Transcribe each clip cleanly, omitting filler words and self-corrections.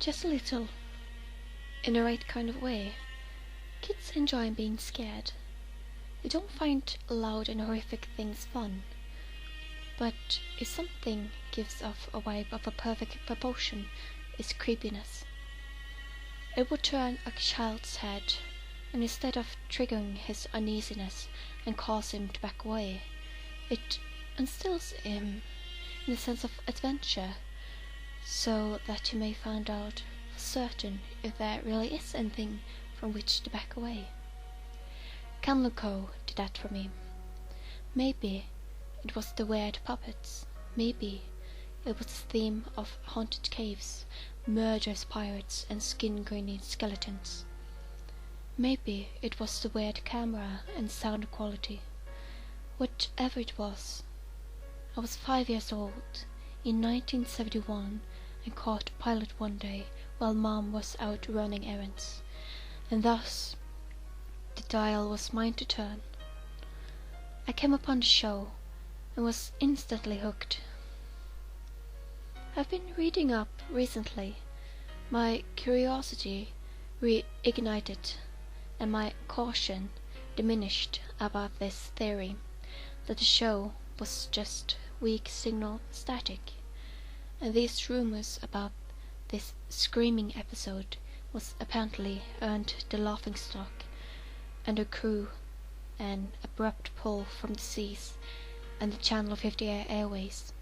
just a little, in the right kind of way. Kids enjoy being scared. They don't find loud and horrific things fun. But if something gives off a vibe of a perfect proportion, it's creepiness. It would turn a child's head, and instead of triggering his uneasiness and cause him to back away, it instills him in a sense of adventure, so that he may find out for certain if there really is anything from which to back away. Canluco did that for me. Maybe it was the weird puppets. Maybe it was the theme of haunted caves, murderous pirates, and skin-graining skeletons. Maybe it was the weird camera and sound quality. Whatever it was, I was 5 years old in 1971 and caught a pilot one day while Mom was out running errands, and thus the dial was mine to turn. I came upon the show and was instantly hooked. I've been reading up recently, my curiosity reignited, and my caution diminished about this theory that the show was just weak signal static, and these rumors about this screaming episode was apparently earned the laughingstock and the crew an abrupt pull from the seas and the Channel 50 Airways.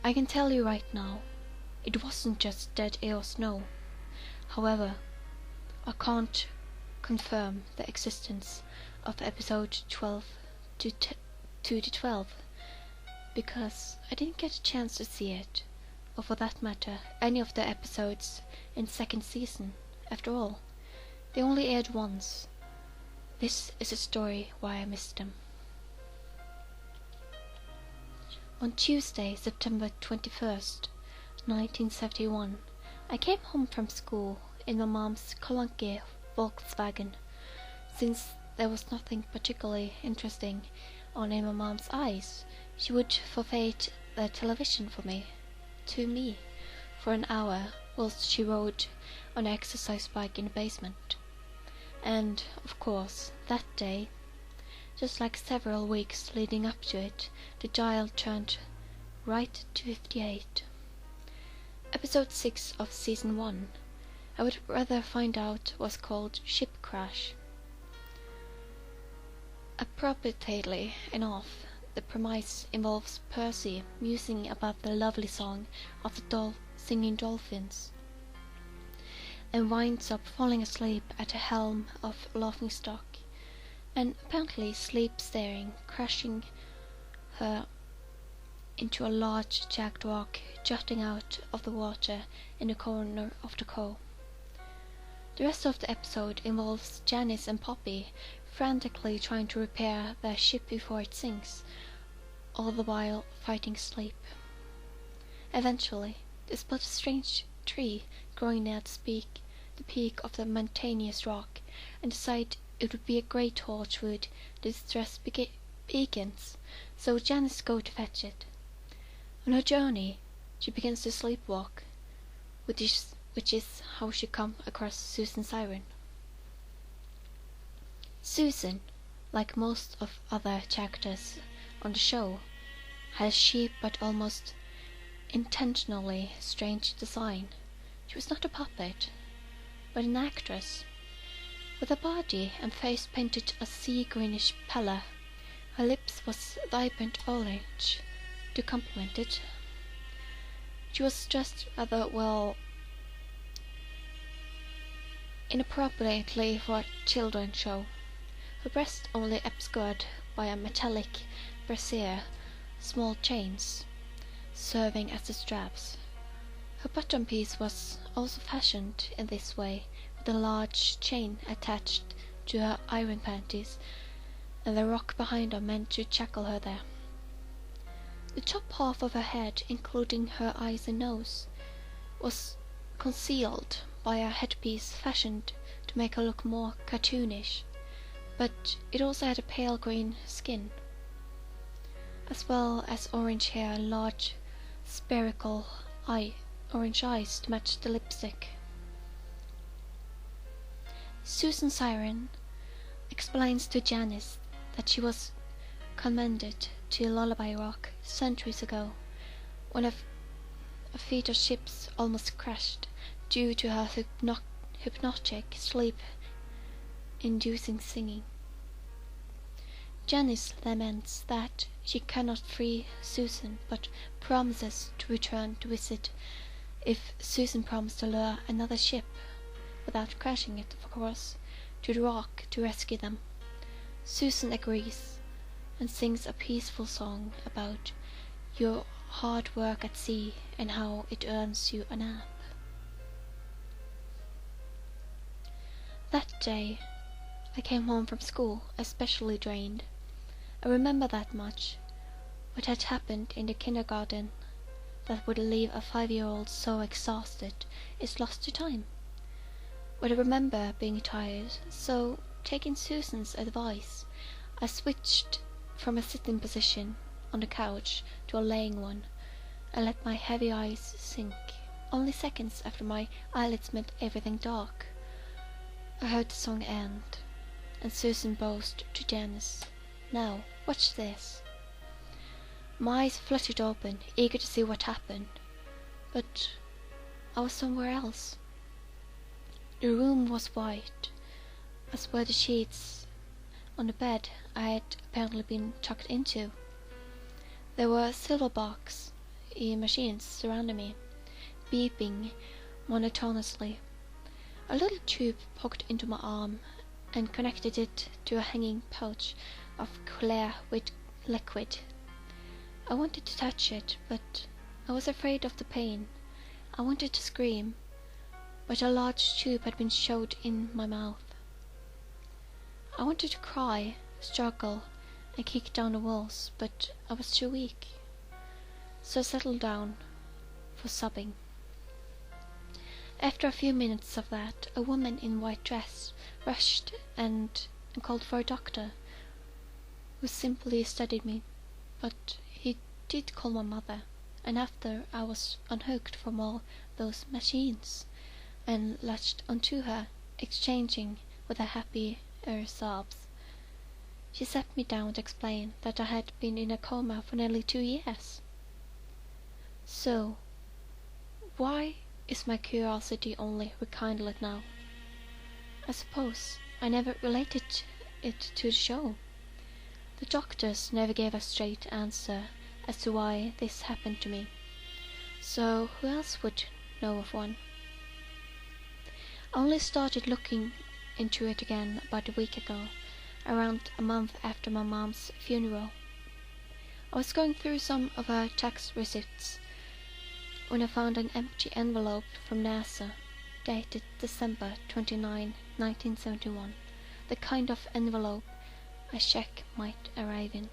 I can tell you right now, it wasn't just dead air or snow. However, I can't confirm the existence of episode 12 to 12 because I didn't get a chance to see it, or for that matter, any of the episodes in second season. After all, they only aired once. This is a story why I missed them. On Tuesday, September 21st, 1971, I came home from school in my mom's clunky Volkswagen. Since there was nothing particularly interesting on in my mom's eyes, she would forfeit the television to me, for an hour whilst she rode on an exercise bike in the basement. And, of course, that day, just like several weeks leading up to it, the dial turned right to 58. Episode 6 of Season 1, I would rather find out, was called Ship Crash. Appropriately enough, the premise involves Percy musing about the lovely song of the singing dolphins, and winds up falling asleep at the helm of laughingstock, and apparently sleep staring, crashing her into a large jagged rock jutting out of the water in the corner of the cove. The rest of the episode involves Janice and Poppy frantically trying to repair their ship before it sinks, all the while fighting sleep. Eventually, they spot a strange tree growing near the peak of the mountainous rock, and decide it would be a great torchwood to distress beacons, so Janice goes to fetch it. On her journey, she begins to sleepwalk, which is how she comes across Susan Siren. Susan, like most of other characters on the show, had a cheap but almost intentionally strange design. She was not a puppet, but an actress. With her body and face painted a sea-greenish pallor, her lips was vibrant orange to complement it. She was dressed rather inappropriately for a children's show, her breast only obscured by a metallic brassiere, small chains serving as the straps. Her bottom piece was also fashioned in this way, with a large chain attached to her iron panties, and the rock behind her meant to shackle her there. The top half of her head, including her eyes and nose, was concealed by a headpiece fashioned to make her look more cartoonish, but it also had a pale green skin, as well as orange hair and large spherical orange eyes to match the lipstick. Susan Siren explains to Janice that she was commended to Lullaby Rock centuries ago, when a fleet of ships almost crashed due to her hypnotic, sleep-inducing singing. Janice laments that she cannot free Susan, but promises to return to visit if Susan promised to lure another ship, without crashing it, of course, to the rock to rescue them. Susan agrees and sings a peaceful song about your hard work at sea and how it earns you a nap. That day I came home from school especially drained. I remember that much. What had happened in the kindergarten that would leave a 5-year-old so exhausted is lost to time. But I remember being tired, so taking Susan's advice, I switched from a sitting position on the couch to a laying one, and let my heavy eyes sink. Only seconds after my eyelids made everything dark, I heard the song end, and Susan boasted to Janice, "Now, watch this." My eyes fluttered open, eager to see what happened, but I was somewhere else. The room was white, as were the sheets on the bed I had apparently been tucked into. There were silver box machines surrounding me, beeping monotonously. A little tube poked into my arm and connected it to a hanging pouch of clear with liquid. I wanted to touch it, but I was afraid of the pain. I wanted to scream, but a large tube had been shoved in my mouth. I wanted to cry, struggle, and kick down the walls, but I was too weak, so I settled down for sobbing. After a few minutes of that, a woman in white dress rushed and called for a doctor, who simply studied me, but he did call my mother, and after I was unhooked from all those machines and latched onto her, exchanging with her happier sobs, she sat me down to explain that I had been in a coma for nearly 2 years. So, why is my curiosity only rekindled now? I suppose I never related it to the show. The doctors never gave a straight answer as to why this happened to me, so who else would know of one? I only started looking into it again about a week ago, around a month after my mom's funeral. I was going through some of her tax receipts when I found an empty envelope from NASA, dated December 29, 1971, the kind of envelope a check might arrive in.